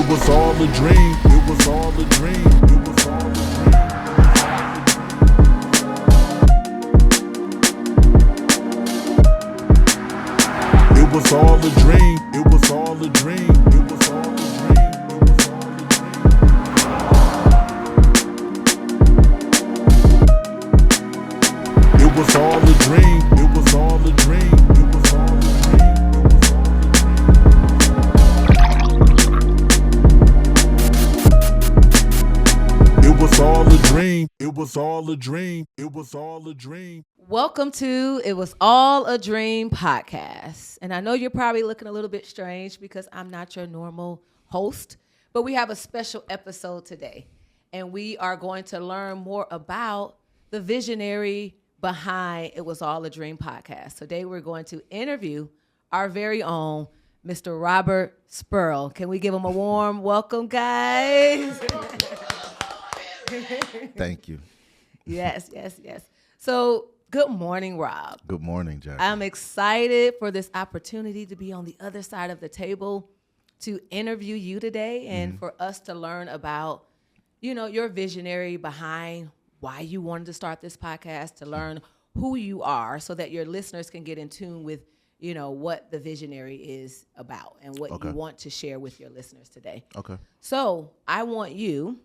It was all a dream. It was all a dream. It was all a dream. It was all a dream. It was all a dream. It was all a dream. It was all a dream. It was all a dream. It was all a dream. It was all a dream. It was all a dream. It was all a dream. Welcome to It Was All a Dream podcast. And I know you're probably looking a little bit strange because I'm not your normal host, but we have a special episode today. And we are going to learn more about the visionary behind It Was All a Dream podcast. Today we're going to interview our very own Mr. Robert Spruill. Can we give him a warm welcome, guys? Thank you. Yes. So, good morning, Rob. Good morning, Jacque. I'm excited for this opportunity to be on the other side of the table to interview you today and for us to learn about, your visionary behind why you wanted to start this podcast, to learn who you are so that your listeners can get in tune with, what the visionary is about and what you want to share with your listeners today. Okay. So I want you,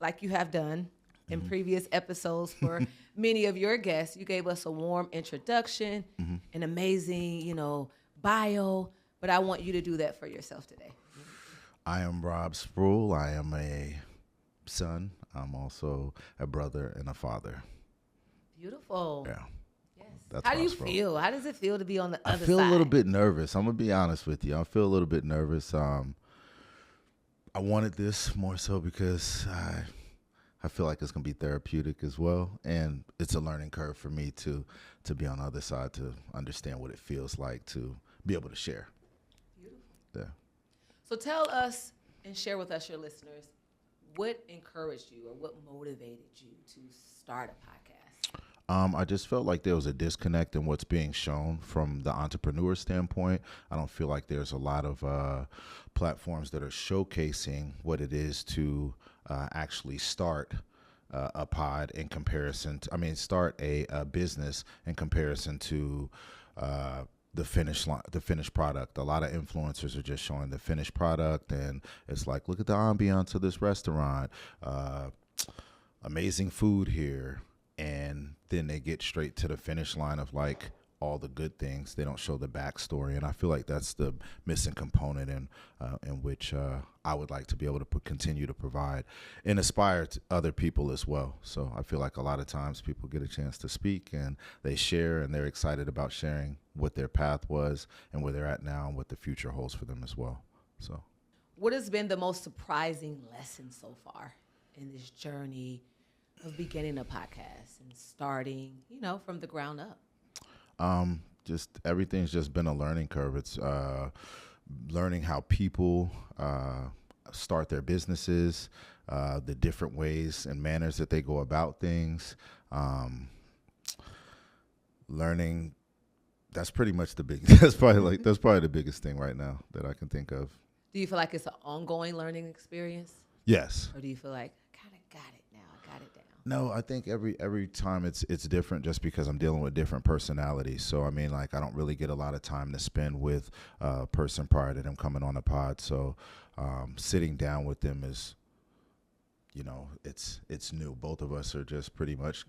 like you have done in previous episodes for many of your guests, you gave us a warm introduction, an amazing, bio, but I want you to do that for yourself today. I am Rob Spruill. I am a son. I'm also a brother and a father. Beautiful. Yeah. Yes. How do you feel? How does it feel to be on the other side? I feel a little bit nervous. I'm going to be honest with you. I feel a little bit nervous. I wanted this more so because I feel like it's going to be therapeutic as well. And it's a learning curve for me to be on the other side, to understand what it feels like to be able to share. Beautiful. Yeah. So tell us and share with us, your listeners, what encouraged you or what motivated you to start a podcast? I just felt like there was a disconnect in what's being shown from the entrepreneur standpoint. I don't feel like there's a lot of platforms that are showcasing what it is to actually start a pod in comparison to, start a business in comparison to the finished product. A lot of influencers are just showing the finished product, and it's like, look at the ambiance of this restaurant, amazing food here, and then they get straight to the finish line of like all the good things. They don't show the backstory, and I feel like that's the missing component in which I would like to be able to continue to provide and aspire to other people as well. So I feel like a lot of times people get a chance to speak and they share, and they're excited about sharing what their path was and where they're at now and what the future holds for them as well. So, what has been the most surprising lesson so far in this journey of beginning a podcast and starting, from the ground up? Just everything's just been a learning curve. It's learning how people start their businesses, the different ways and manners that they go about things. Learning. That's pretty much that's probably the biggest thing right now that I can think of. Do you feel like it's an ongoing learning experience? Yes. Or do you feel like I kind of got it now? I got it down. No, I think every time it's different just because I'm dealing with different personalities. So, I don't really get a lot of time to spend with a person prior to them coming on a pod. So, sitting down with them is, it's new. Both of us are just pretty much,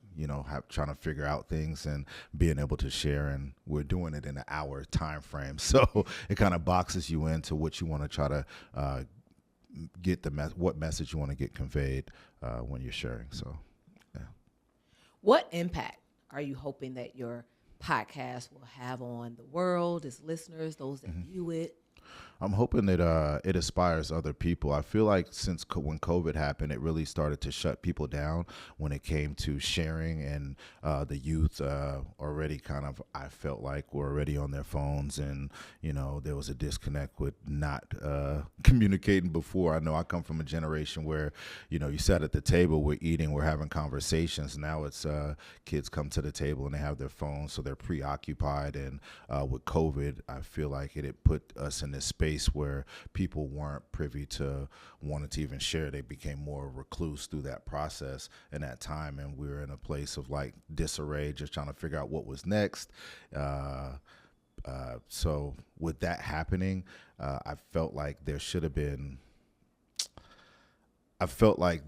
trying to figure out things and being able to share. And we're doing it in an hour time frame. So it kind of boxes you into what you want to try to get what message you want to get conveyed when you're sharing. So. What impact are you hoping that your podcast will have on the world, its listeners, those that view it? I'm hoping that it inspires other people. I feel like since when COVID happened, it really started to shut people down when it came to sharing, and the youth already kind of, I felt like, were already on their phones, and there was a disconnect with not communicating before. I know I come from a generation where you sat at the table, we're eating, we're having conversations. Now it's kids come to the table and they have their phones, so they're preoccupied. And with COVID, I feel like it put us in this space space where people weren't privy to wanting to even share. They became more recluse through that process and that time, and we were in a place of like disarray, just trying to figure out what was next. So with that happening, I felt like there should have been. I felt like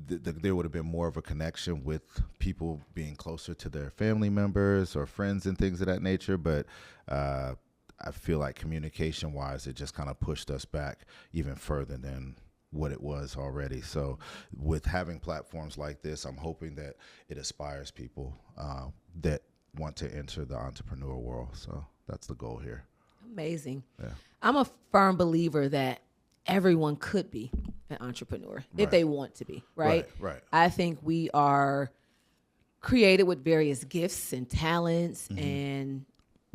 there would have been more of a connection with people being closer to their family members or friends and things of that nature. But I feel like communication-wise, it just kind of pushed us back even further than what it was already. So with having platforms like this, I'm hoping that it inspires people that want to enter the entrepreneur world. So that's the goal here. Amazing. Yeah. I'm a firm believer that everyone could be an entrepreneur if they want to be, right? Right. I think we are created with various gifts and talents, and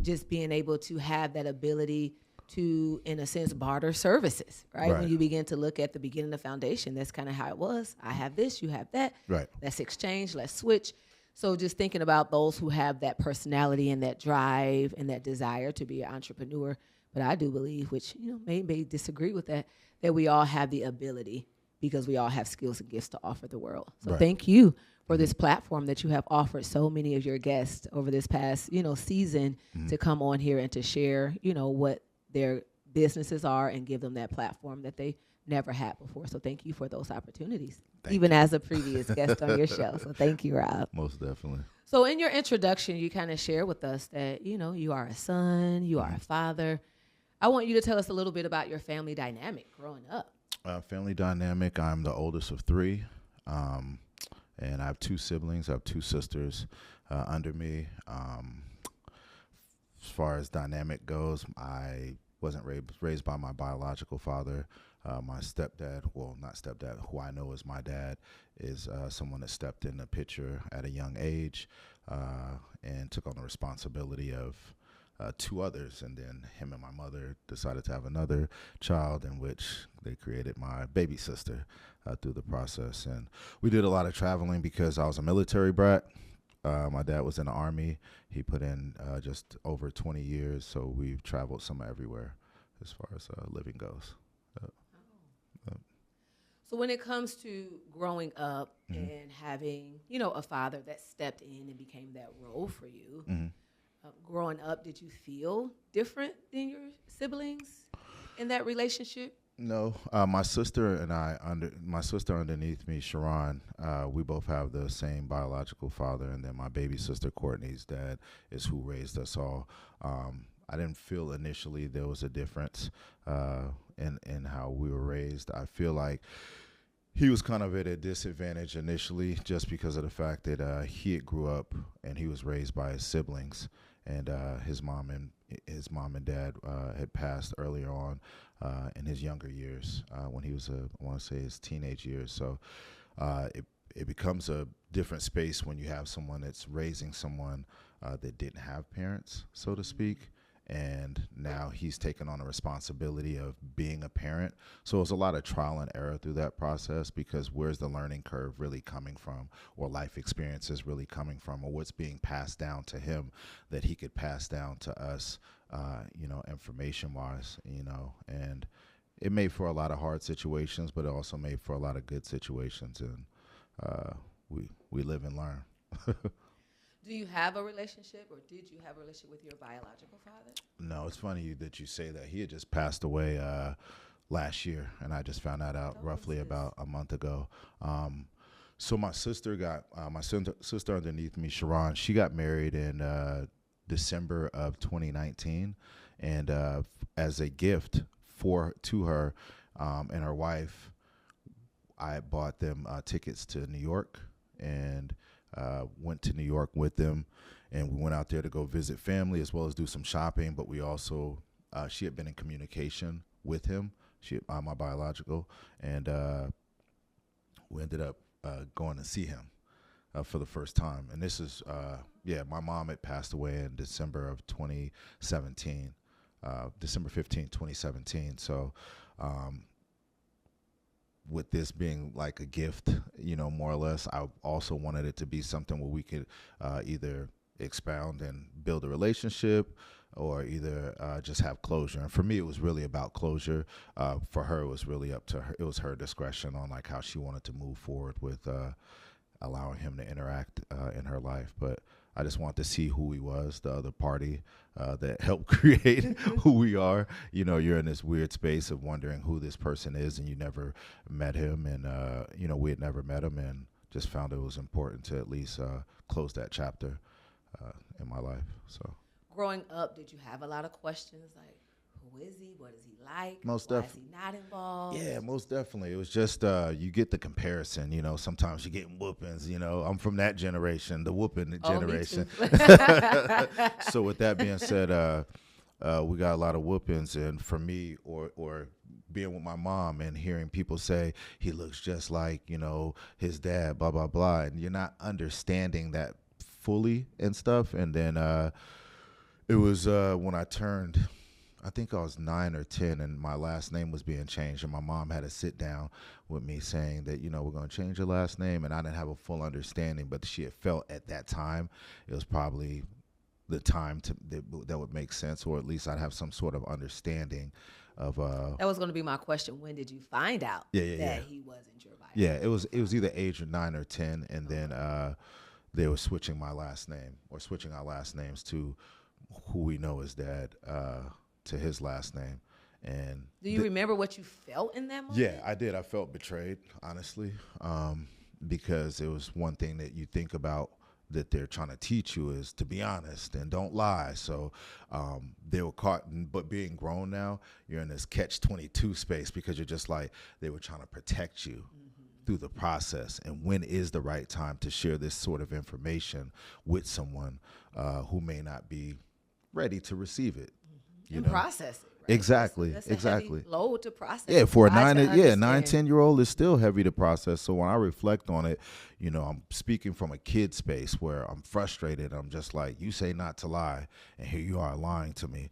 just being able to have that ability to, in a sense, barter services, right? When you begin to look at the beginning of the foundation, that's kind of how it was. I have this, you have that. Right. Let's exchange, let's switch. So just thinking about those who have that personality and that drive and that desire to be an entrepreneur. But I do believe, which may disagree with that we all have the ability, because we all have skills and gifts to offer the world. So thank you for this platform that you have offered so many of your guests over this past season to come on here and to share what their businesses are and give them that platform that they never had before. So thank you for those opportunities, even as a previous guest on your show. So thank you, Rob. Most definitely. So in your introduction, you kind of share with us that you are a son, you are a father. I want you to tell us a little bit about your family dynamic growing up. Family dynamic, I'm the oldest of three, and I have two siblings. I have two sisters under me. As far as dynamic goes, I wasn't raised by my biological father. My stepdad, well, not stepdad, who I know is my dad, is someone that stepped in the picture at a young age and took on the responsibility of two others, and then him and my mother decided to have another child, in which they created my baby sister through the process. And we did a lot of traveling because I was a military brat. My dad was in the Army. He put in just over 20 years, so we've traveled somewhere everywhere as far as living goes. So when it comes to growing up and having, a father that stepped in and became that role for you, growing up, did you feel different than your siblings in that relationship? No, my sister underneath me, Sharon, we both have the same biological father, and then my baby sister Courtney's dad is who raised us all. I didn't feel initially there was a difference in how we were raised. I feel like he was kind of at a disadvantage initially, just because of the fact that he had grew up and he was raised by his siblings, and his mom and dad had passed earlier on in his younger years when he was I want to say his teenage years. So it becomes a different space when you have someone that's raising someone that didn't have parents, so to speak. And now he's taken on a responsibility of being a parent. So it was a lot of trial and error through that process, because where's the learning curve really coming from, or life experiences really coming from, or what's being passed down to him that he could pass down to us, information-wise, and it made for a lot of hard situations, but it also made for a lot of good situations, and we live and learn. Do you have a relationship, or did you have a relationship with your biological father? No, it's funny that you say that. He had just passed away last year, and I just found that out roughly about a month ago. So my sister sister underneath me, Sharon, she got married in December of 2019, and as a gift to her and her wife, I bought them tickets to New York, and went to New York with them, and we went out there to go visit family as well as do some shopping. But we also, she had been in communication with him, my biological, and we ended up going to see him for the first time. And this is, my mom had passed away in December of 2017, December 15th, 2017. So with this being like a gift, more or less, I also wanted it to be something where we could either expound and build a relationship, or either just have closure. And for me, it was really about closure. For her, it was really up to her. It was her discretion on like how she wanted to move forward with allowing him to interact in her life. But I just want to see who he was, the other party that helped create who we are. You know, you're in this weird space of wondering who this person is, and you never met him. And, you know, we had never met him, and just found it was important to at least close that chapter in my life. So, growing up, did you have a lot of questions like, who is he? What is he like? Most Why is he not involved? yeah, most definitely. It was just you get the comparison. You know, sometimes you're getting whoopings. You know, I'm from that generation, the whooping generation. Me too. So with that being said, we got a lot of whoopings, and for me, or being with my mom and hearing people say he looks just like, you know, his dad, blah blah blah, and you're not understanding that fully and stuff. And then it was when I turned, I think I was 9 or 10, and my last name was being changed, and my mom had to sit down with me saying that, you know, we're going to change your last name. And I didn't have a full understanding, but she had felt at that time it was probably the time that would make sense, or at least I'd have some sort of understanding of that was going to be my question. When did you find out that he wasn't your biological? Yeah, it was either age of 9 or 10, and then they were switching my last name, or switching our last names to who we know as dad, to his last name. And do you remember what you felt in that moment? Yeah, I did. I felt betrayed, honestly, because it was one thing that you think about that they're trying to teach you is to be honest and don't lie. So they were caught, but being grown now, you're in this catch-22 space, because you're just like, they were trying to protect you through the process. And when is the right time to share this sort of information with someone who may not be ready to receive it? And process it. Right? Exactly. That's exactly. A heavy load to process. Yeah, for a Try to 9-10-year-old is still heavy to process. So when I reflect on it, you know, I'm speaking from a kid space where I'm frustrated. I'm just like, you say not to lie, and here you are lying to me.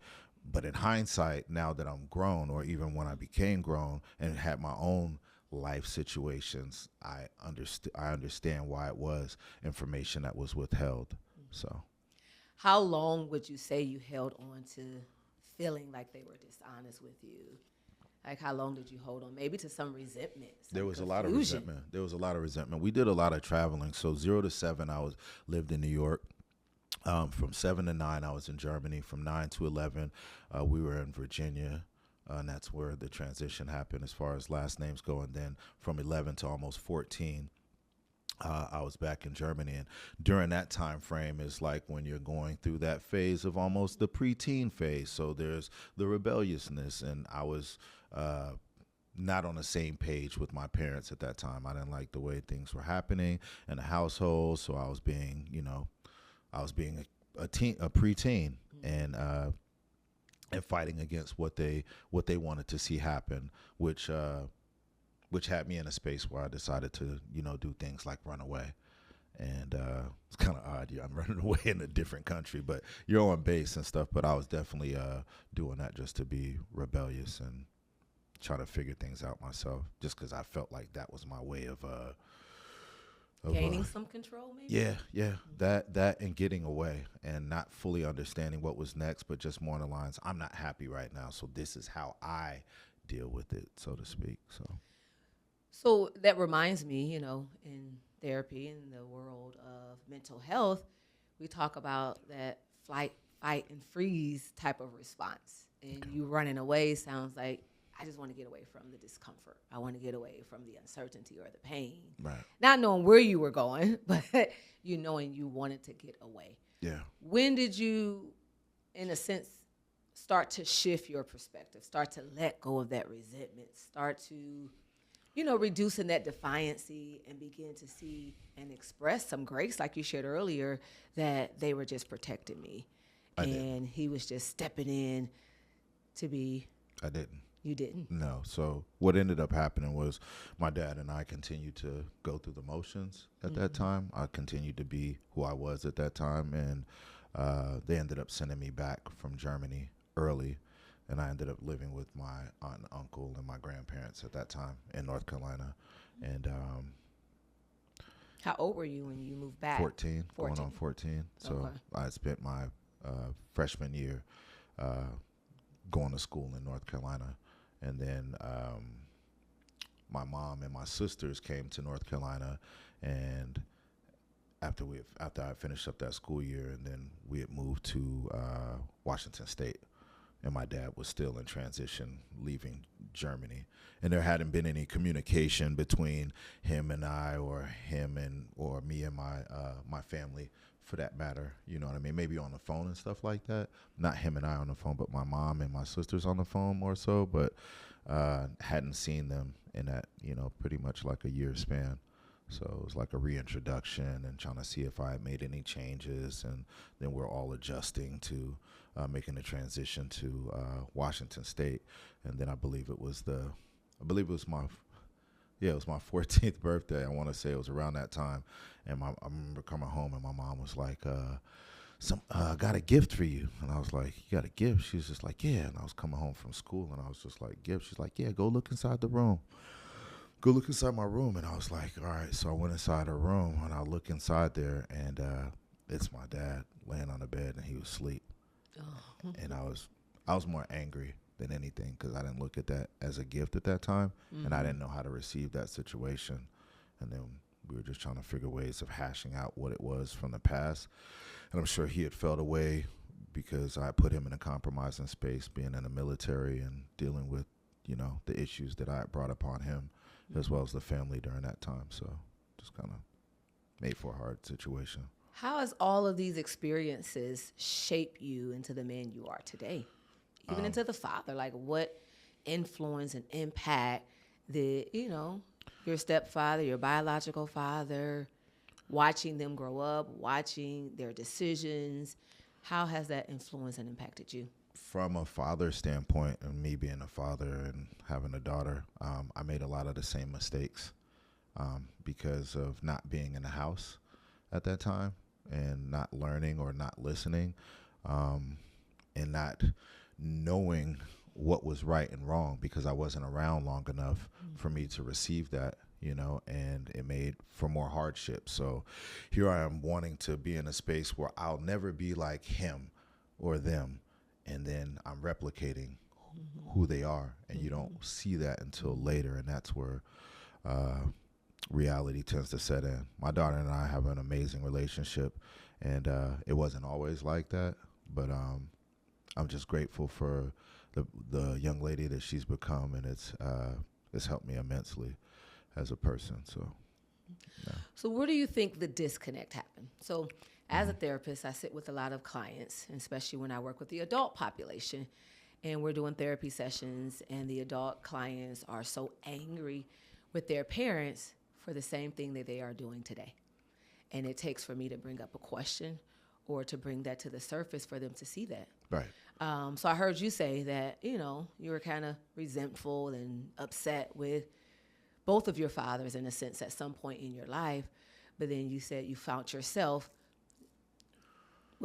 But in hindsight, now that I'm grown, or even when I became grown and had my own life situations, I understand why it was information that was withheld. So, how long would you say you held on to feeling like they were dishonest with you? Like, how long did you hold on? Maybe to some resentment. There was a lot of resentment. We did a lot of traveling. So 0 to 7, lived in New York. From 7 to 9, I was in Germany. From 9 to 11, we were in Virginia. And that's where the transition happened as far as last names go. And then from 11 to almost 14, I was back in Germany. And during that time frame is like when you're going through that phase of almost the preteen phase. So there's the rebelliousness, and I was not on the same page with my parents at that time. I didn't like the way things were happening in the household. So I was being, a preteen, and fighting against what they wanted to see happen, which had me in a space where I decided to, do things like run away. And it's kind of odd. I'm running away in a different country, but you're on base and stuff. But I was definitely doing that just to be rebellious and try to figure things out myself, just because I felt like that was my way of gaining some control, maybe? Yeah. That and getting away and not fully understanding what was next, but just more on the lines, I'm not happy right now, so this is how I deal with it, so to speak. So that reminds me, in therapy, in the world of mental health, we talk about that flight, fight, and freeze type of response. And you running away sounds like, I just want to get away from the discomfort. I want to get away from the uncertainty or the pain. Right. Not knowing where you were going, but knowing you wanted to get away. Yeah. When did you, in a sense, start to shift your perspective, start to let go of that resentment, start to, reducing that defiancy and begin to see and express some grace, like you shared earlier, that they were just protecting me. And he was just stepping in to be. I didn't. You didn't? No. So what ended up happening was my dad and I continued to go through the motions at that time. I continued to be who I was at that time. And they ended up sending me back from Germany early. And I ended up living with my aunt and uncle and my grandparents at that time in North Carolina. And How old were you when you moved back? 14, going on 14. So Okay. I spent my freshman year going to school in North Carolina. And then my mom and my sisters came to North Carolina, and after I finished up that school year, and then we had moved to Washington State, and my dad was still in transition, leaving Germany, and there hadn't been any communication between him and I, or or me and my family, for that matter. You know what I mean? Maybe on the phone and stuff like that. Not him and I on the phone, but my mom and my sisters on the phone more so. But hadn't seen them in that, pretty much like a year span. So it was like a reintroduction and trying to see if I had made any changes, and then we're all adjusting to making the transition to Washington State. And then I believe it was my 14th birthday. I want to say it was around that time, and I remember coming home and my mom was like, I got a gift for you. And I was like, you got a gift? She was just like, yeah. And I was coming home from school, and I was just like, gift? She's like, yeah, go look inside the room. Go look inside my room. And I was like, all right. So I went inside her room, and I look inside there, and it's my dad laying on the bed, and he was asleep. Oh. And I was more angry than anything, because I didn't look at that as a gift at that time, and I didn't know how to receive that situation. And then we were just trying to figure ways of hashing out what it was from the past. And I'm sure he had felt away because I put him in a compromising space, being in the military and dealing with, the issues that I had brought upon him, as well as the family during that time. So just kind of made for a hard situation. How has all of these experiences shape you into the man you are today? Even into the father? Like, what influence and impact did, your stepfather, your biological father, watching them grow up, watching their decisions, how has that influenced and impacted you? From a father standpoint, and me being a father and having a daughter, I made a lot of the same mistakes because of not being in the house at that time, and not learning or not listening, and not knowing what was right and wrong, because I wasn't around long enough for me to receive that, and it made for more hardship. So here I am wanting to be in a space where I'll never be like him or them, and then I'm replicating who they are, and you don't see that until later, and that's where reality tends to set in. My daughter and I have an amazing relationship, and it wasn't always like that, but I'm just grateful for the young lady that she's become, and it's helped me immensely as a person. So, yeah. So where do you think the disconnect happened? So as a therapist, I sit with a lot of clients, especially when I work with the adult population, and we're doing therapy sessions, and the adult clients are so angry with their parents for the same thing that they are doing today. And it takes for me to bring up a question or to bring that to the surface for them to see that. Right. So I heard you say that, you were kind of resentful and upset with both of your fathers in a sense at some point in your life, but then you said you found yourself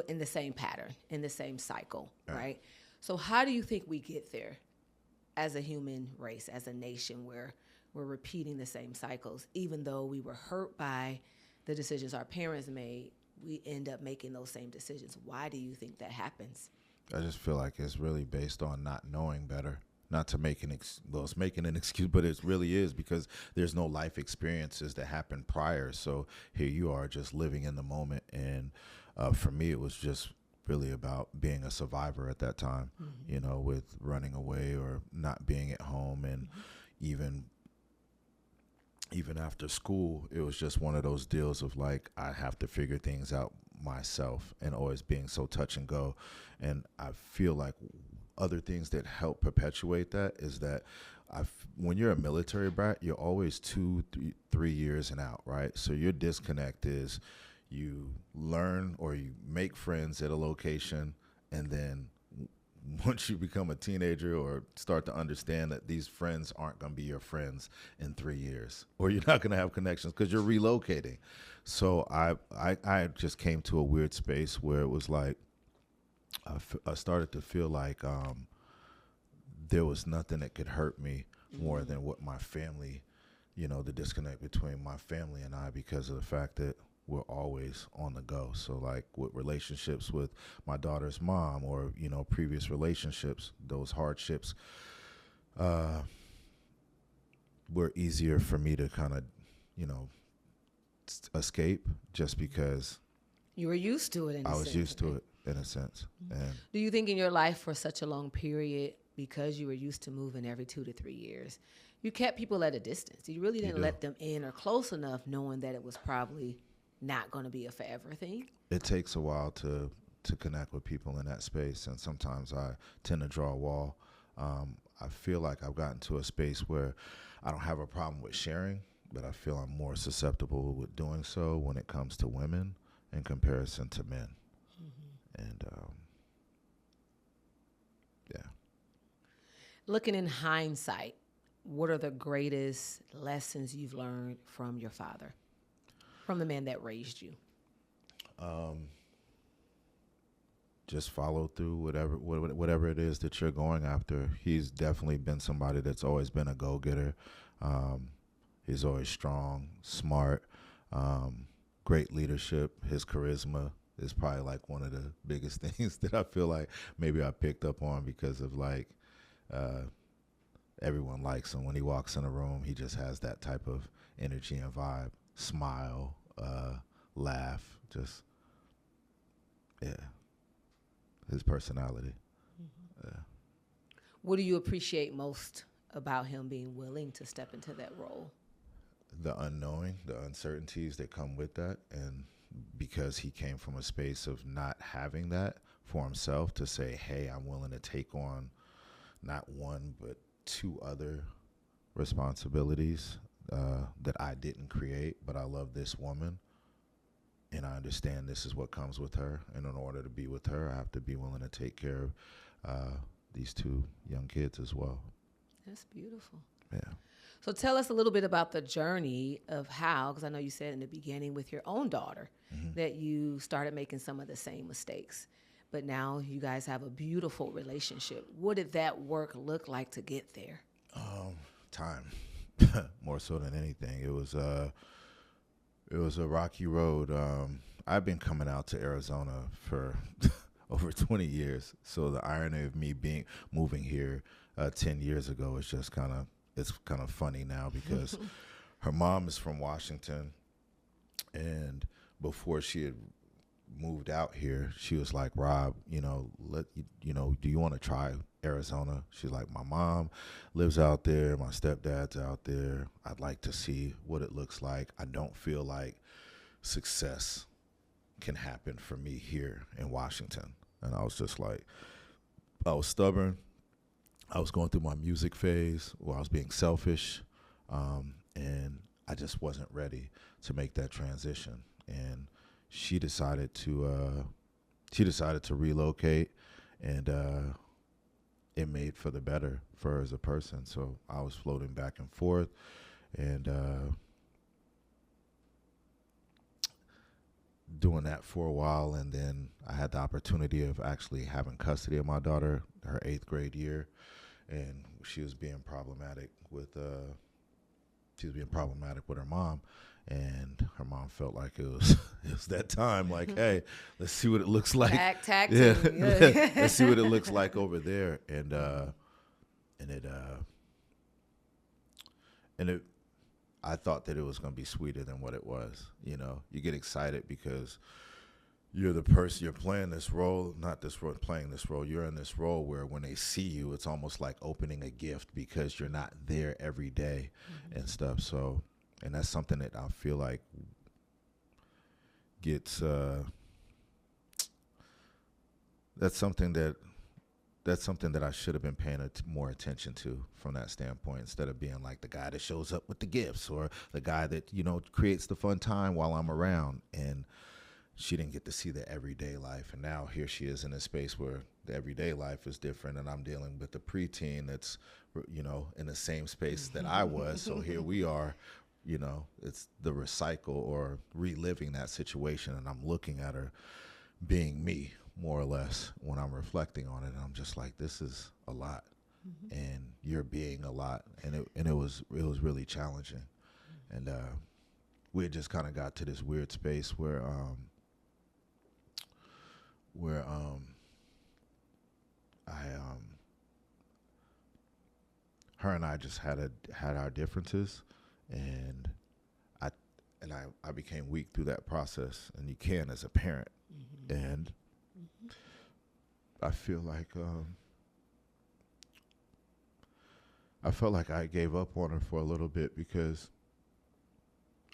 in the same pattern, in the same cycle, right? So how do you think we get there as a human race, as a nation, where we're repeating the same cycles? Even though we were hurt by the decisions our parents made, we end up making those same decisions. Why do you think that happens? I just feel like it's really based on not knowing better. Not to make it's making an excuse, but it really is, because there's no life experiences that happened prior. So here you are just living in the moment. And for me, it was just really about being a survivor at that time, with running away or not being at home. And even after school, it was just one of those deals of like, I have to figure things out myself, and always being so touch and go. And I feel like other things that help perpetuate that is that when you're a military brat, you're always 3 years and out, right? So your disconnect is you learn or you make friends at a location, and then once you become a teenager or start to understand that these friends aren't going to be your friends in 3 years, or you're not going to have connections because you're relocating. So I just came to a weird space where it was like, I started to feel like there was nothing that could hurt me more than what my family the disconnect between my family and I because of the fact that we're always on the go. So like with relationships with my daughter's mom or, previous relationships, those hardships were easier for me to kind of, escape just because You were used to it in a I sense. was used to it in a sense. And Do you think in your life for such a long period, because you were used to moving every 2 to 3 years, you kept people at a distance? You really didn't let them in or close enough knowing that it was probably not going to be a forever thing? it takes a while to connect with people in that space, and sometimes I tend to draw a wall. I feel like I've gotten to a space where I don't have a problem with sharing, but I feel I'm more susceptible with doing so when it comes to women in comparison to men. And yeah. Looking in hindsight, what are the greatest lessons you've learned from your father, from the man that raised you? Just follow through whatever it is that you're going after. He's definitely been somebody that's always been a go-getter. He's always strong, smart, great leadership. His charisma is probably like one of the biggest things that I feel like maybe I picked up on because of like everyone likes him. When he walks in a room, he just has that type of energy and vibe, smile, laugh, just, yeah. His personality. Yeah. What do you appreciate most about him being willing to step into that role? The unknowing, the uncertainties that come with that. And because he came from a space of not having that for himself, to say, hey, I'm willing to take on not one, but 2 other responsibilities that I didn't create, but I love this woman. And I understand this is what comes with her. And in order to be with her, I have to be willing to take care of these 2 young kids as well. That's beautiful. Yeah. So tell us a little bit about the journey of how, because I know you said in the beginning with your own daughter that you started making some of the same mistakes, but now you guys have a beautiful relationship. What did that work look like to get there? Time, more so than anything. It was a rocky road. I've been coming out to Arizona for over 20 years. So the irony of me moving here 10 years ago is just it's kind of funny now because her mom is from Washington, and before she had moved out here, she was like, Rob, do you want to try Arizona? She's like, my mom lives out there, my stepdad's out there. I'd like to see what it looks like. I don't feel like success can happen for me here in Washington. And I was just like, I was stubborn. I was going through my music phase where I was being selfish, and I just wasn't ready to make that transition. And she decided to relocate, and it made for the better for her as a person. So I was floating back and forth, and doing that for a while. And then I had the opportunity of actually having custody of my daughter her 8th grade year, and she was being problematic with her mom. And her mom felt like it was that time, like, hey, let's see what it looks like. Tag Yeah, team. let's see what it looks like over there. And I thought that it was going to be sweeter than what it was. You get excited because you're the person, you're playing this role, playing this role. You're in this role where when they see you, it's almost like opening a gift because you're not there every day and stuff. So. And that's something that I feel like gets. That's something that I should have been paying more attention to from that standpoint, instead of being like the guy that shows up with the gifts or the guy that creates the fun time while I'm around. And she didn't get to see the everyday life, and now here she is in a space where the everyday life is different, and I'm dealing with the preteen that's in the same space that I was. So here we are. It's the recycle or reliving that situation, and I'm looking at her being me, more or less, when I'm reflecting on it. And I'm just like, this is a lot, and you're being a lot, and it was really challenging. And we had just kind of got to this weird space where her and I just had our differences, and I became weak through that process, and you can as a parent. And I feel like I felt like I gave up on her for a little bit, because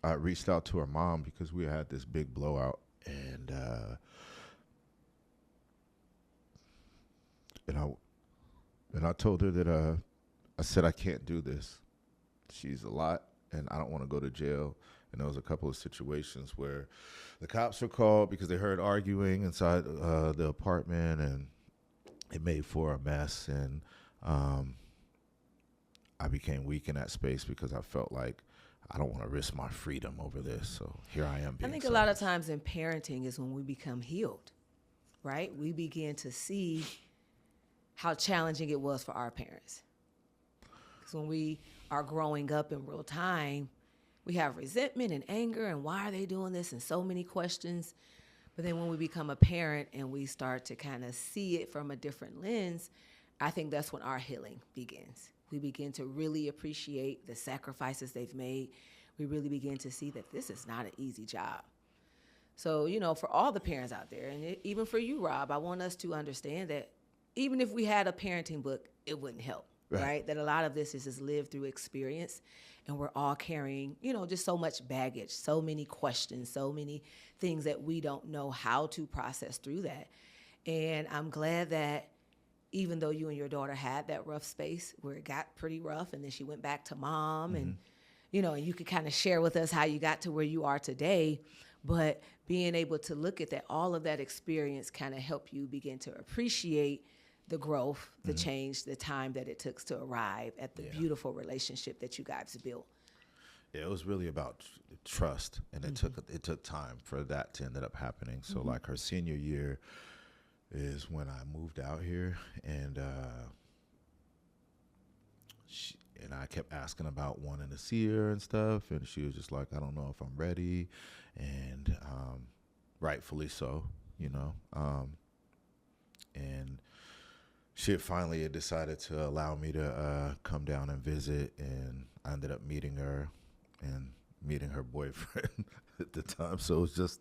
I reached out to her mom because we had this big blowout, and I told her that I said, I can't do this. She's a lot, and I don't want to go to jail. And there was a couple of situations where the cops were called because they heard arguing inside the apartment, and it made for a mess. And I became weak in that space because I felt like I don't want to risk my freedom over this. So here I am. I think a lot of times in parenting is when we become healed, right? We begin to see how challenging it was for our parents. Because when we are growing up in real time, we have resentment and anger, and why are they doing this, and so many questions. But then when we become a parent and we start to kind of see it from a different lens, I think that's when our healing begins. We begin to really appreciate the sacrifices they've made. We really begin to see that this is not an easy job. So, for all the parents out there, and even for you, Rob, I want us to understand that even if we had a parenting book, it wouldn't help, right? That a lot of this is lived through experience, and we're all carrying, just so much baggage, so many questions, so many things that we don't know how to process through that. And I'm glad that even though you and your daughter had that rough space where it got pretty rough, and then she went back to mom, and, and you could kind of share with us how you got to where you are today, but being able to look at that, all of that experience kind of help you begin to appreciate the growth, the change, the time that it took to arrive at the beautiful relationship that you guys built. Yeah, it was really about trust, and it took time for that to end up happening. So like her senior year is when I moved out here, and I kept asking about wanting to see her and stuff, and she was just like, I don't know if I'm ready, and rightfully so, and she had finally decided to allow me to come down and visit, and I ended up meeting her and meeting her boyfriend at the time. So it was just,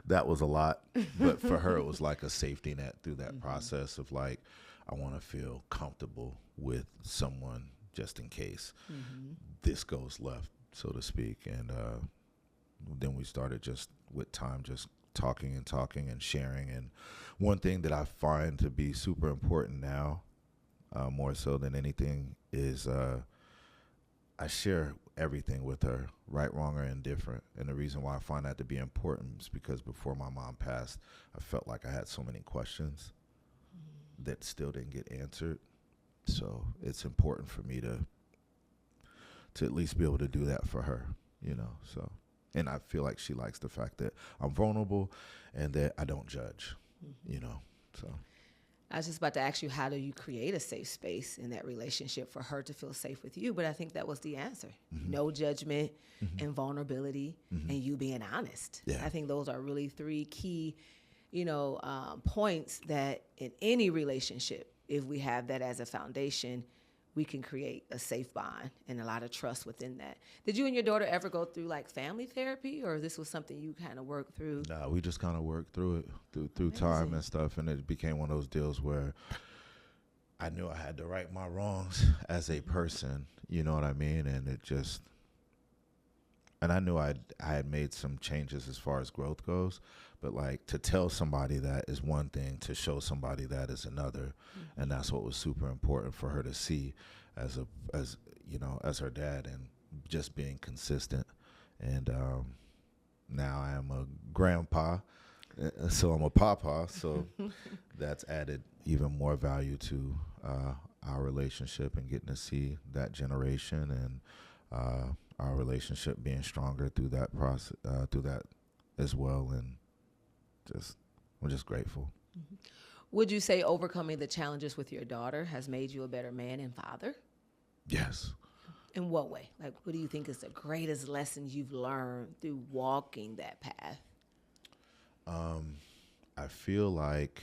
that was a lot. But for her, it was like a safety net through that process of like, I want to feel comfortable with someone just in case this goes left, so to speak. And then we started just with time, just talking and sharing. And one thing that I find to be super important now, more so than anything, is I share everything with her, right, wrong, or indifferent. And the reason why I find that to be important is because before my mom passed, I felt like I had so many questions that still didn't get answered. So it's important for me to at least be able to do that for her, so. And I feel like she likes the fact that I'm vulnerable and that I don't judge, so. I was just about to ask you, how do you create a safe space in that relationship for her to feel safe with you? But I think that was the answer. No judgment and vulnerability and you being honest. Yeah. I think those are really three key, points that in any relationship, if we have that as a foundation, we can create a safe bond and a lot of trust within that. Did you and your daughter ever go through like family therapy, or this was something you kind of worked through? No, we just kind of worked through it through time and stuff, and it became one of those deals where I knew I had to right my wrongs as a person, you know what I mean? And I knew I had made some changes as far as growth goes, but like to tell somebody that is one thing, to show somebody that is another, and that's what was super important for her to see as her dad, and just being consistent. And now I am a grandpa, so I'm a papa, so that's added even more value to our relationship, and getting to see that generation, and our relationship being stronger through that process, through that as well. And I'm just grateful. Would you say overcoming the challenges with your daughter has made you a better man and father? Yes. In what way? Like, what do you think is the greatest lessons you've learned through walking that path? I feel like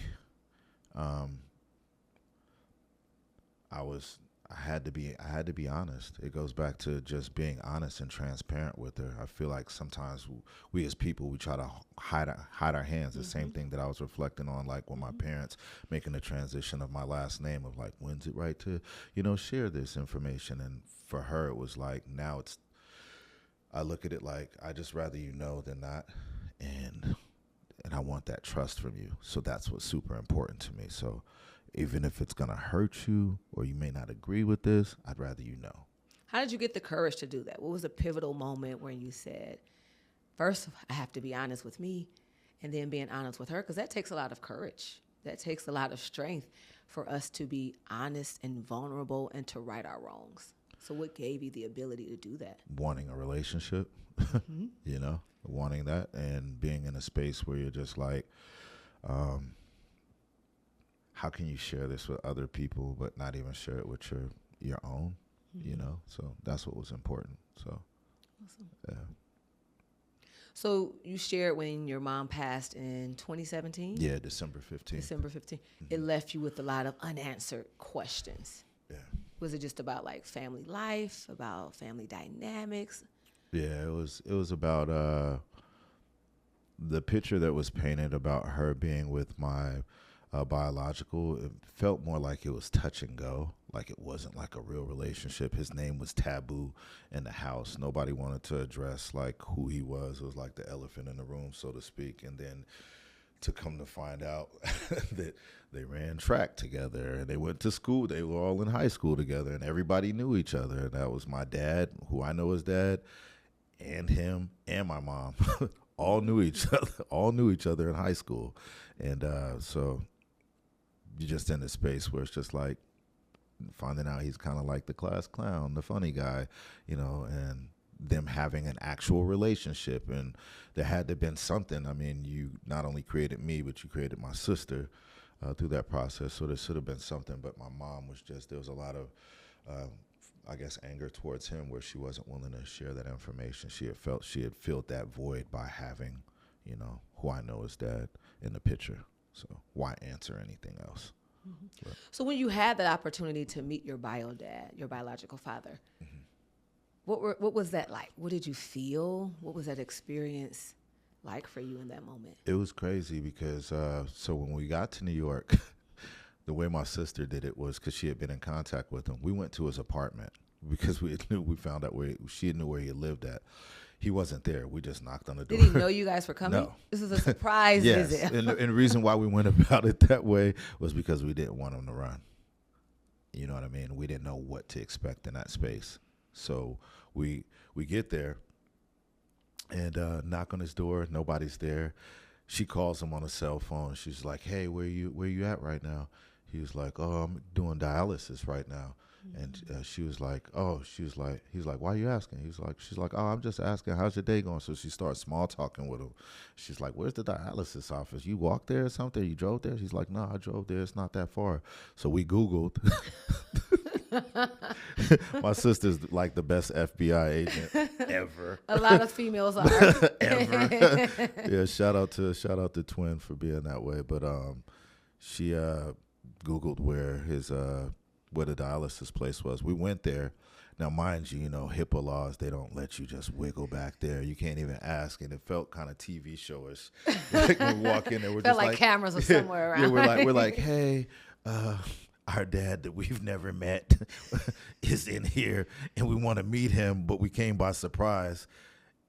I had to be honest. It goes back to just being honest and transparent with her. I feel like sometimes we as people, we try to hide our hands. The same thing that I was reflecting on, like with my parents making the transition of my last name, of like, when's it right to, share this information? And for her, it was like, now I look at it like, I just rather you know than not. And I want that trust from you. So that's what's super important to me. So even if it's going to hurt you or you may not agree with this, I'd rather you know. How did you get the courage to do that? What was a pivotal moment where you said, first, I have to be honest with me, and then being honest with her? Because that takes a lot of courage. That takes a lot of strength for us to be honest and vulnerable and to right our wrongs. So what gave you the ability to do that? Wanting a relationship, wanting that, and being in a space where you're just like, how can you share this with other people but not even share it with your own, So that's what was important. So, awesome. Yeah. So you shared when your mom passed in 2017? Yeah, December 15th. December 15th. It left you with a lot of unanswered questions. Yeah. Was it just about like family life, about family dynamics? Yeah, it was about the picture that was painted about her being with my biological. It felt more like it was touch and go, like it wasn't like a real relationship. His name was taboo in the house. Nobody wanted to address like who he was. It was like the elephant in the room, so to speak. And then to come to find out that they ran track together and they went to school. They were all in high school together and everybody knew each other. And that was my dad, who I know as dad, and him and my mom all knew each other in high school. And so you're just in a space where it's just like finding out he's kind of like the class clown, the funny guy, and them having an actual relationship. And there had to have been something. I mean, you not only created me, but you created my sister through that process. So there should have been something. But my mom was just, there was a lot of, I guess, anger towards him where she wasn't willing to share that information. She had filled that void by having, who I know as dad in the picture. So why answer anything else? Mm-hmm. So when you had that opportunity to meet your bio dad, your biological father, what was that like? What did you feel? What was that experience like for you in that moment? It was crazy because so when we got to New York, the way my sister did it was because she had been in contact with him. We went to his apartment because we found out she knew where he lived at. He wasn't there. We just knocked on the door. Did he know you guys were coming? No. This was a surprise yes. visit. and the reason why we went about it that way was because we didn't want him to run. You know what I mean? We didn't know what to expect in that space. So we get there and knock on his door. Nobody's there. She calls him on a cell phone. She's like, "Hey, where you at right now?" He was like, "Oh, I'm doing dialysis right now." And he's like, "Why are you asking?" She's like, "Oh, I'm just asking, how's your day going?" So she starts small talking with him. She's like, "Where's the dialysis office? You walked there or something? You drove there?" He's like, "No, I drove there. It's not that far." So we Googled. My sister's like the best FBI agent ever. A lot of females are. Ever. Yeah, shout out to Twin for being that way. But she Googled where the dialysis place was. We went there. Now, mind you, HIPAA laws, they don't let you just wiggle back there. You can't even ask. And it felt kind of TV showish. Like when we walk in there, we're felt just like cameras were somewhere around. Yeah, we're like, "Hey, our dad that we've never met is in here and we want to meet him, but we came by surprise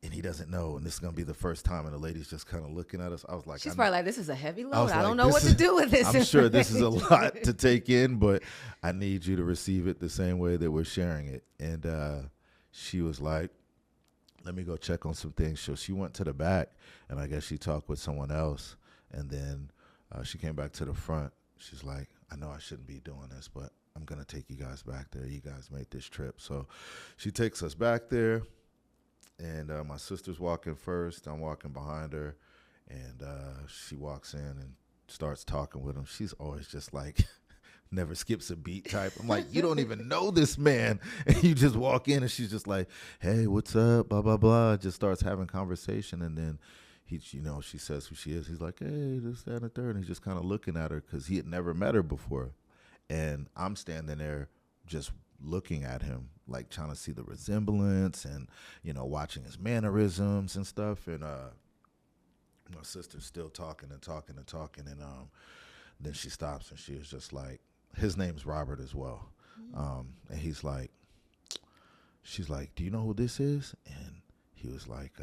and he doesn't know. And this is going to be the first time." And the lady's just kind of looking at us. I was like, she's probably like, "This is a heavy load. I like, don't know what to do with this." I'm sure this is a lot to take in, but I need you to receive it the same way that we're sharing it. And she was like, "Let me go check on some things." So she went to the back and I guess she talked with someone else. And then she came back to the front. She's like, "I know I shouldn't be doing this, but I'm going to take you guys back there. You guys made this trip." So she takes us back there, and my sister's walking first. I'm walking behind her, and she walks in and starts talking with him. She's always just like never skips a beat type. I'm like, you don't even know this man. And you just walk in and she's just like, hey, what's up? Blah, blah, blah. Just starts having conversation. And then she says who she is. He's like, hey, this, that, and the third. And he's just kind of looking at her because he had never met her before. And I'm standing there just looking at him, like trying to see the resemblance and, watching his mannerisms and stuff. And my sister's still talking and talking and talking. And then she stops and she was just like, his name's Robert as well. And she's like, do you know who this is? And he was like,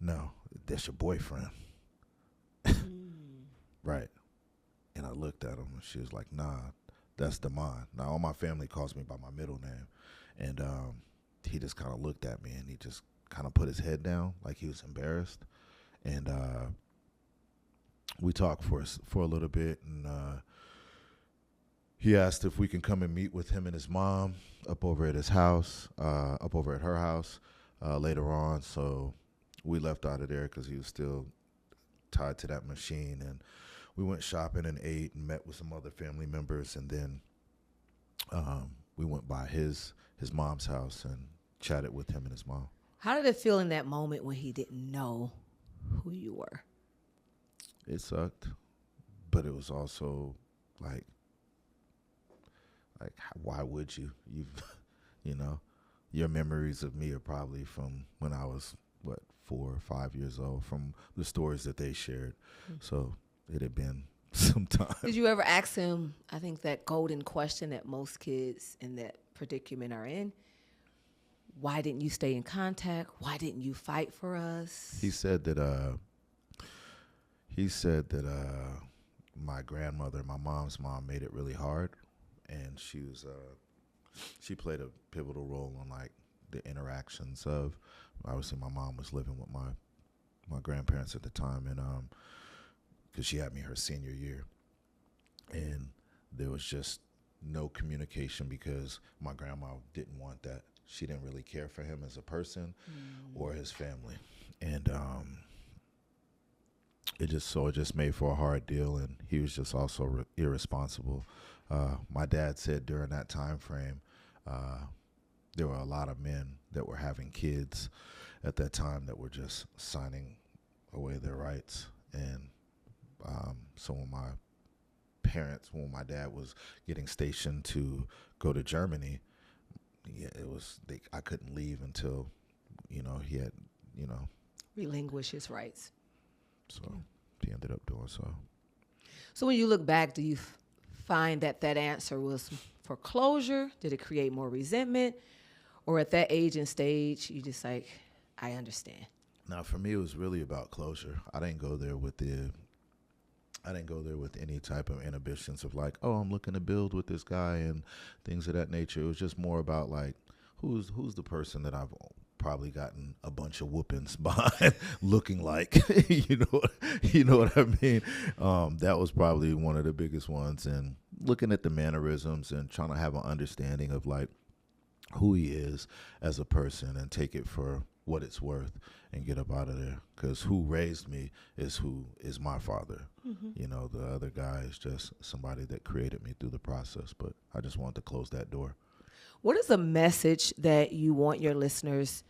no, that's your boyfriend. Right. And I looked at him and she was like, nah, that's Damon. Now, all my family calls me by my middle name. And he just kind of looked at me and he just kind of put his head down like he was embarrassed. And we talked for a little bit. And he asked if we can come and meet with him and his mom up over at her house later on. So we left out of there because he was still tied to that machine. And we went shopping and ate and met with some other family members. And then we went by his mom's house and chatted with him and his mom. How did it feel in that moment when he didn't know who you were? It sucked, but it was also like why would you? Your memories of me are probably from when I was 4 or 5 years old, from the stories that they shared. So it had been some time. Did you ever ask him, I think that golden question that most kids in that predicament are in, why didn't you stay in contact? Why didn't you fight for us? He said that my grandmother, my mom's mom, made it really hard, and she played a pivotal role in like the interactions of. Obviously, my mom was living with my grandparents at the time, and because she had me her senior year, and there was just no communication because my grandma didn't want that. She didn't really care for him as a person or his family, and it just made for a hard deal, and he was just also irresponsible. My dad said during that time frame, there were a lot of men that were having kids at that time that were just signing away their rights. And so when my dad was getting stationed to go to Germany, I couldn't leave until, he had, relinquish his rights. So he ended up doing so. So when you look back, do you find that answer was for closure? Did it create more resentment? Or at that age and stage, you just like, I understand? Now, for me, it was really about closure. I didn't go there with any type of inhibitions of like, oh, I'm looking to build with this guy and things of that nature. It was just more about like, who's the person that I've probably gotten a bunch of whoopings behind looking like, you know what I mean? That was probably one of the biggest ones, and looking at the mannerisms and trying to have an understanding of like who he is as a person and take it for what it's worth and get up out of there. Because who raised me is who is my father. The other guy is just somebody that created me through the process, but I just wanted to close that door. What is a message that you want your listeners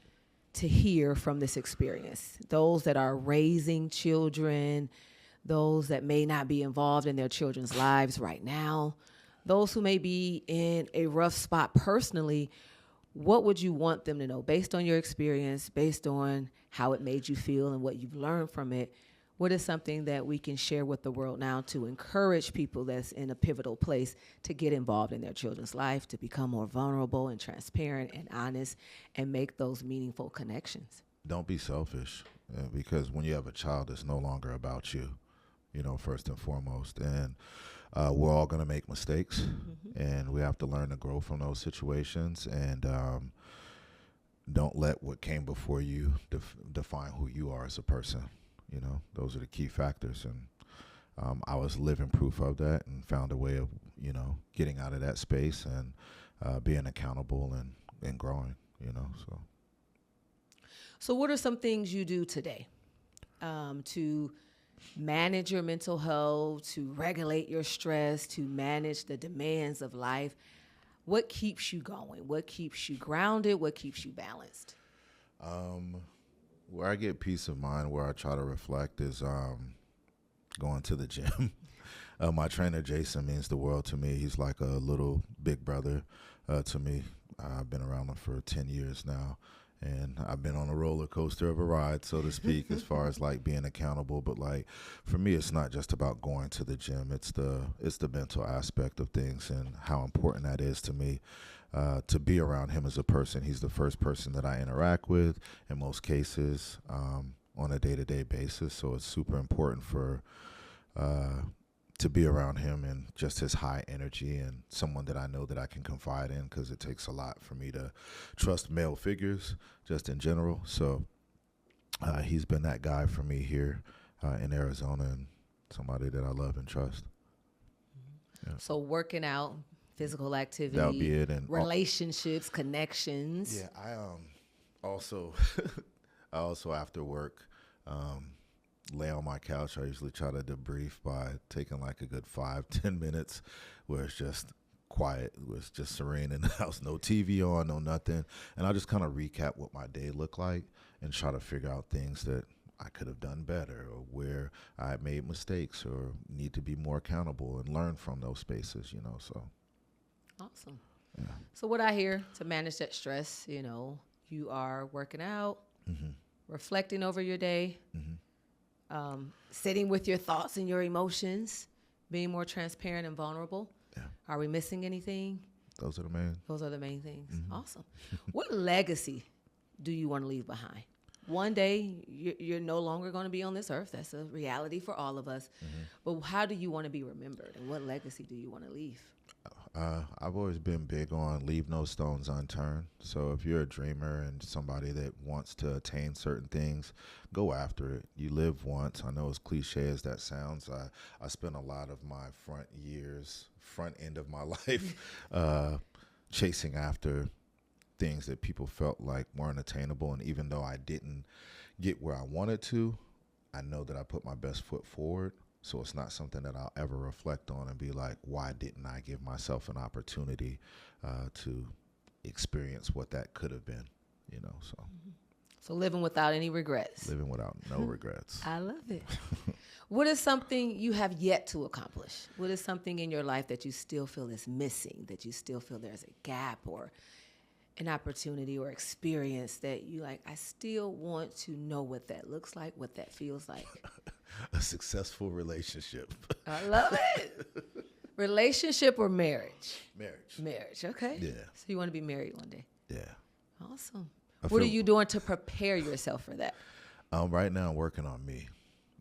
to hear from this experience? Those that are raising children, those that may not be involved in their children's lives right now, those who may be in a rough spot personally, what would you want them to know based on your experience, based on how it made you feel and what you've learned from it? What is something that we can share with the world now to encourage people that's in a pivotal place to get involved in their children's life, to become more vulnerable and transparent and honest and make those meaningful connections? Don't be selfish, because when you have a child, it's no longer about you, first and foremost. And we're all going to make mistakes, and we have to learn to grow from those situations. And don't let what came before you define who you are as a person. Those are the key factors. And I was living proof of that and found a way of, getting out of that space and being accountable and growing, So what are some things you do today to manage your mental health, to regulate your stress, to manage the demands of life, what keeps you going? What keeps you grounded? What keeps you balanced? Where I get peace of mind, where I try to reflect, is going to the gym. My trainer, Jason, means the world to me. He's like a little big brother to me. I've been around him for 10 years now, and I've been on a roller coaster of a ride, so to speak, as far as like being accountable. But like for me, it's not just about going to the gym. It's the mental aspect of things and how important that is to me. To be around him as a person. He's the first person that I interact with in most cases on a day-to-day basis. So it's super important for to be around him and just his high energy and someone that I know that I can confide in, because it takes a lot for me to trust male figures just in general. So he's been that guy for me here in Arizona, and somebody that I love and trust. Yeah. So working out, physical activity, That would be it. And relationships, connections. yeah, I also I also after work lay on my couch. I usually try to debrief by taking like a good 5-10 minutes where it's just quiet, where it's just serene in the house, no TV on, no nothing, and I just kind of recap what my day looked like and try to figure out things that I could have done better, or where I made mistakes or need to be more accountable, and learn from those spaces, So Awesome. yeah. So what I hear to manage that stress, you are working out, reflecting over your day, sitting with your thoughts and your emotions, being more transparent and vulnerable. Yeah. Are we missing anything? Those are the main things. Awesome. What legacy do you want to leave behind? One day, you're no longer going to be on this earth. That's a reality for all of us. But how do you want to be remembered, and what legacy do you want to leave? I've always been big on leave no stones unturned. So if you're a dreamer and somebody that wants to attain certain things, go after it. You live once. I know as cliche as that sounds, I spent a lot of my front end of my life chasing after things that people felt like weren't attainable. And even though I didn't get where I wanted to, I know that I put my best foot forward. So it's not something that I'll ever reflect on and be like, why didn't I give myself an opportunity to experience what that could have been, So living without any regrets. Living without no regrets. I love it. What is something you have yet to accomplish? What is something in your life that you still feel is missing, that you still feel there's a gap or an opportunity or experience that you like, I still want to know what that looks like, what that feels like? A successful relationship. I love it. Relationship or marriage? Marriage, okay. Yeah. So you want to be married one day? Yeah. Awesome. What are you doing to prepare yourself for that? Right now I'm working on me.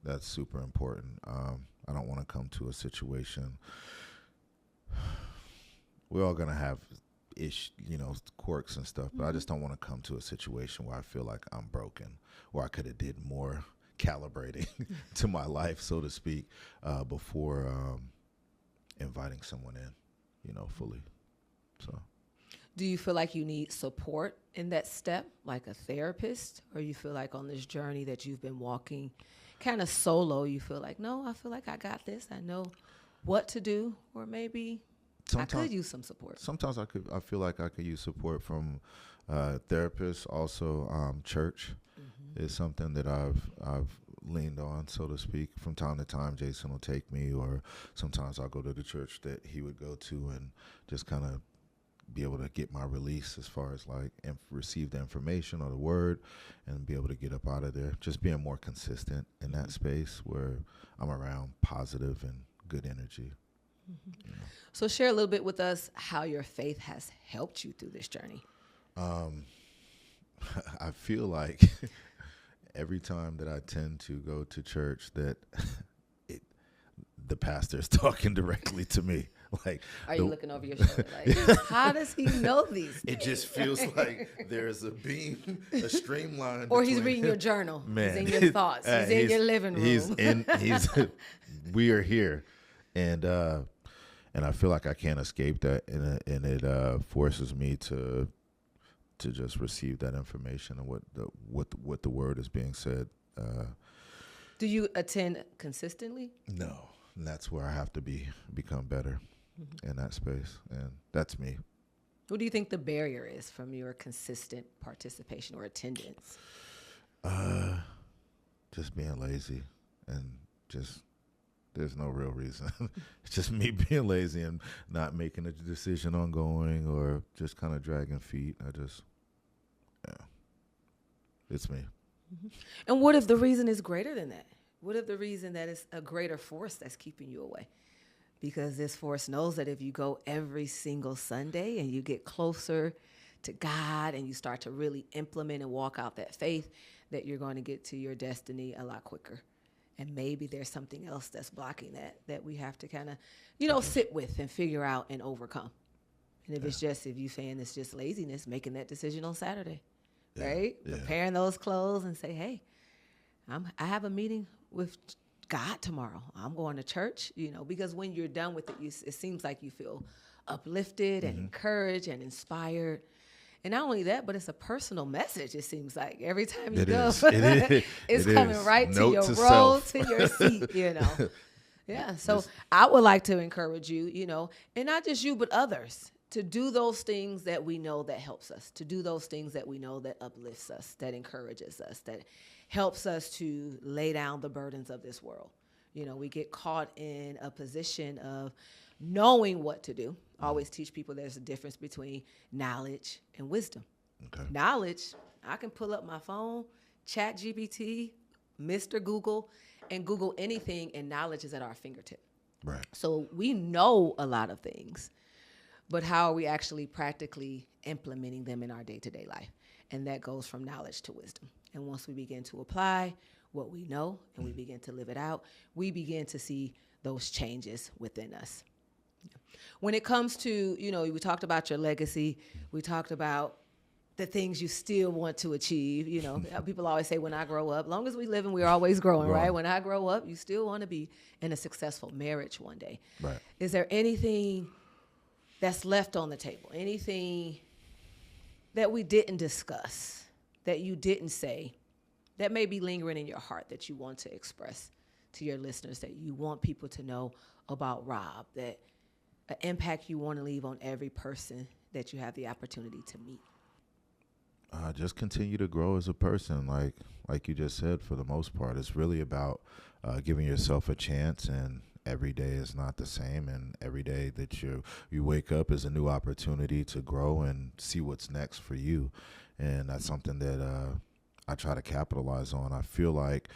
That's super important. I don't want to come to a situation. We're all going to have quirks and stuff, but I just don't want to come to a situation where I feel like I'm broken, where I could have did more calibrating to my life, so to speak, before inviting someone in, fully. So, do you feel like you need support in that step, like a therapist, or you feel like on this journey that you've been walking kind of solo, you feel like, no, I feel like I got this, I know what to do, or maybe I could use some support? Sometimes I feel like I could use support from therapists. Also, church is something that I've leaned on, so to speak. From time to time, Jason will take me, or sometimes I'll go to the church that he would go to and just kind of be able to get my release as far as like receive the information or the word and be able to get up out of there. Just being more consistent in that space where I'm around positive and good energy. So share a little bit with us how your faith has helped you through this journey. I feel like every time that I tend to go to church that the pastor is talking directly to me. Like, are you looking over your shoulder? Like, how does he know these things? It just feels like there's a beam, a streamline. Or he's reading your journal. Man. He's in your thoughts. He's in your living room. We are here. And I feel like I can't escape that, and it forces me to just receive that information and what the word is being said Do you attend consistently? No, and that's where I have to become better in that space, and that's me. What do you think the barrier is from your consistent participation or attendance? Just being lazy, and just there's no real reason. It's just me being lazy and not making a decision on going, or just kind of dragging feet. It's me. And what if the reason is greater than that? What if the reason that is a greater force that's keeping you away? Because this force knows that if you go every single Sunday and you get closer to God and you start to really implement and walk out that faith, that you're going to get to your destiny a lot quicker. And maybe there's something else that's blocking that we have to kind of, sit with and figure out and overcome. And if if you saying it's just laziness, making that decision on Saturday, right? Yeah. Preparing those clothes and say, hey, I have a meeting with God tomorrow. I'm going to church, because when you're done with it, it seems like you feel uplifted and encouraged and inspired. And not only that, but it's a personal message, it seems like. Every time you go, it's coming right to your road, to your seat, Yeah, so I would like to encourage you, and not just you, but others, to do those things that we know that helps us, to do those things that we know that uplifts us, that encourages us, that helps us to lay down the burdens of this world. We get caught in a position of knowing what to do. I always teach people there's a difference between knowledge and wisdom. Okay. Knowledge, I can pull up my phone, Chat GPT, Mr. Google, and Google anything, and knowledge is at our fingertip. Right. So we know a lot of things, but how are we actually practically implementing them in our day-to-day life? And that goes from knowledge to wisdom. And once we begin to apply what we know and we begin to live it out, we begin to see those changes within us. When it comes to, we talked about your legacy. We talked about the things you still want to achieve. People always say, when I grow up, long as we live and we're always growing, right? When I grow up, you still want to be in a successful marriage one day. Right. Is there anything that's left on the table? Anything that we didn't discuss, that you didn't say, that may be lingering in your heart that you want to express to your listeners, that you want people to know about Rob, that an impact you want to leave on every person that you have the opportunity to meet? Just continue to grow as a person. Like you just said, for the most part, it's really about giving yourself a chance, and every day is not the same, and every day that you wake up is a new opportunity to grow and see what's next for you. And that's something that I try to capitalize on. I feel like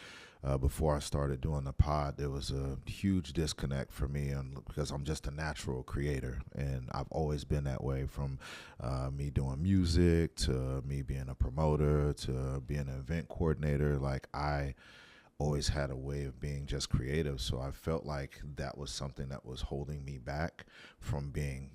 before I started doing the pod, there was a huge disconnect for me, and because I'm just a natural creator, and I've always been that way, from me doing music to me being a promoter to being an event coordinator. Like, I always had a way of being just creative, so I felt like that was something that was holding me back from being,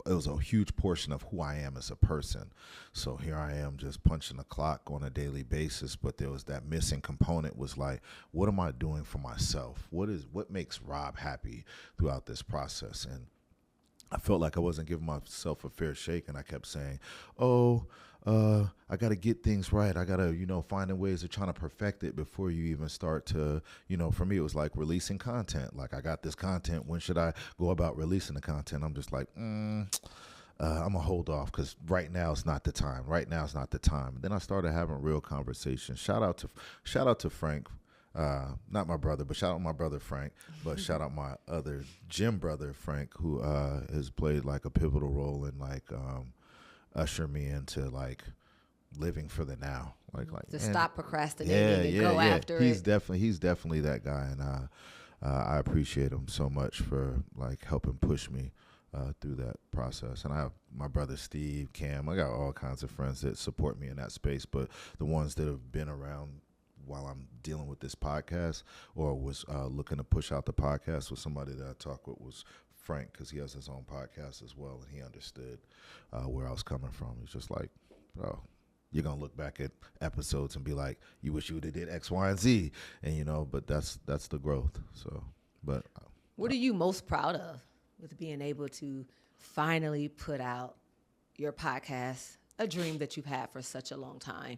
it was a huge portion of who I am as a person. So here I am just punching the clock on a daily basis, but there was that missing component, was like, what am I doing for myself? What makes Rob happy throughout this process? And I felt like I wasn't giving myself a fair shake, and I kept saying, I got to get things right. I got to, finding ways of trying to perfect it before you even start to, for me, it was like releasing content. Like, I got this content. When should I go about releasing the content? I'm just like, I'm going to hold off, because right now is not the time. Right now is not the time. And then I started having real conversations. Shout out to Frank. Not my brother, but shout out my brother Frank, but shout out my other gym brother Frank, who has played like a pivotal role in usher me into like living for the now, stop procrastinating and go after it. He's definitely that guy, and I appreciate him so much for like helping push me through that process. And I have my brother Steve, Cam. I got all kinds of friends that support me in that space, but the ones that have been around while I'm dealing with this podcast, or was looking to push out the podcast, with somebody that I talked with, was Frank, because he has his own podcast as well, and he understood where I was coming from. He's just like, bro, you're going to look back at episodes and be like, you wish you would have did X, Y, and Z. And, but that's the growth. So, but. What are you most proud of with being able to finally put out your podcast, a dream that you've had for such a long time,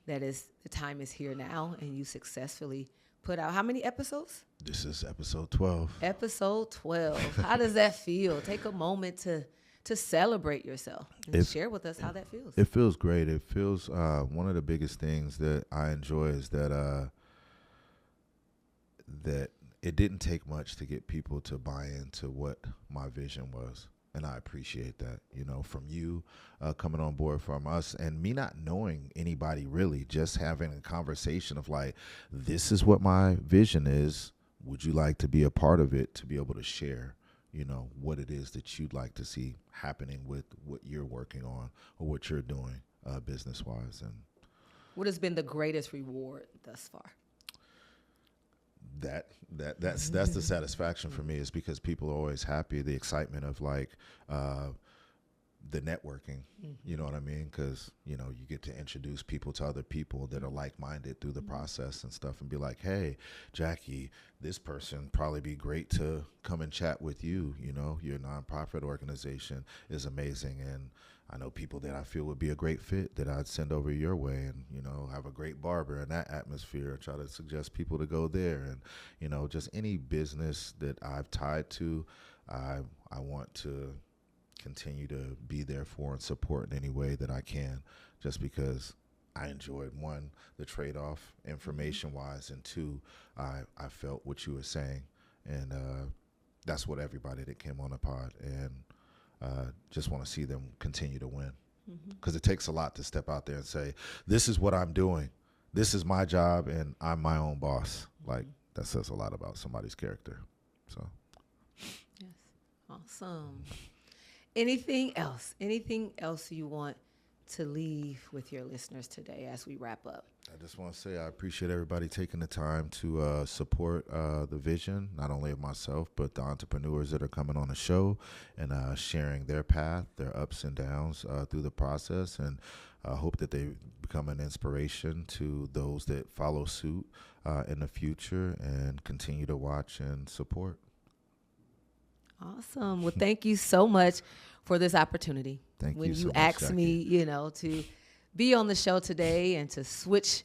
that is the time is here now, and you successfully put out how many episodes? This is episode 12. Episode 12. How does that feel? Take a moment to celebrate yourself and share with us how that feels. It feels great. It feels one of the biggest things that I enjoy is that that it didn't take much to get people to buy into what my vision was. And I appreciate that, from you coming on board, from us, and me not knowing anybody really, just having a conversation of like, this is what my vision is. Would you like to be a part of it, to be able to share, what it is that you'd like to see happening with what you're working on or what you're doing business-wise? And what has been the greatest reward thus far? That's the satisfaction for me, is because people are always happy, the excitement of like the networking, you know what I mean? Because, you get to introduce people to other people that are like-minded through the process and stuff, and be like, hey, Jackie, this person probably be great to come and chat with you. Your nonprofit organization is amazing, and I know people that I feel would be a great fit that I'd send over your way, and, have a great barber in that atmosphere. Try to suggest people to go there, and, just any business that I've tied to, I want to continue to be there for and support in any way that I can, just because I enjoyed, one, the trade-off information-wise, and two, I felt what you were saying, and that's what everybody that came on the pod, and just want to see them continue to win, because it takes a lot to step out there and say, this is what I'm doing, this is my job, and I'm my own boss. Like, that says a lot about somebody's character. So yes, awesome. Anything else you want to leave with your listeners today as we wrap up? I just want to say I appreciate everybody taking the time to support the vision, not only of myself, but the entrepreneurs that are coming on the show and sharing their path, their ups and downs through the process. And I hope that they become an inspiration to those that follow suit in the future and continue to watch and support. Awesome. Well, thank you so much for this opportunity. Thank you when so you much, asked Jackie. me, to be on the show today and to switch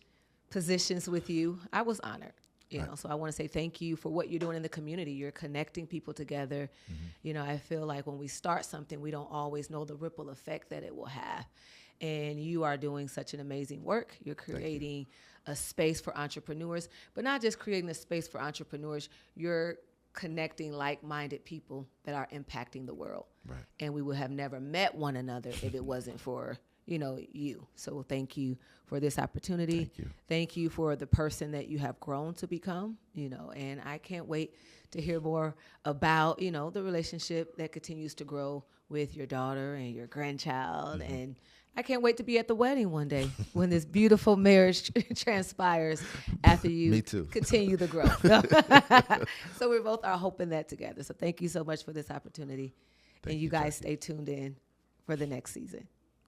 positions with you, I was honored. So I want to say thank you for what you're doing in the community. You're connecting people together. I feel like when we start something, we don't always know the ripple effect that it will have. And you are doing such an amazing work. You're creating a space for entrepreneurs, but not just creating a space for entrepreneurs. You're connecting like-minded people that are impacting the world. Right. And we would have never met one another if it wasn't for, you. So thank you for this opportunity. Thank you. Thank you for the person that you have grown to become, and I can't wait to hear more about, the relationship that continues to grow with your daughter and your grandchild. And I can't wait to be at the wedding one day when this beautiful marriage transpires after you Me too. continue the growth. So we both are hoping that together. So thank you so much for this opportunity. Thank and you, you guys Jackie. stay tuned in for the next season.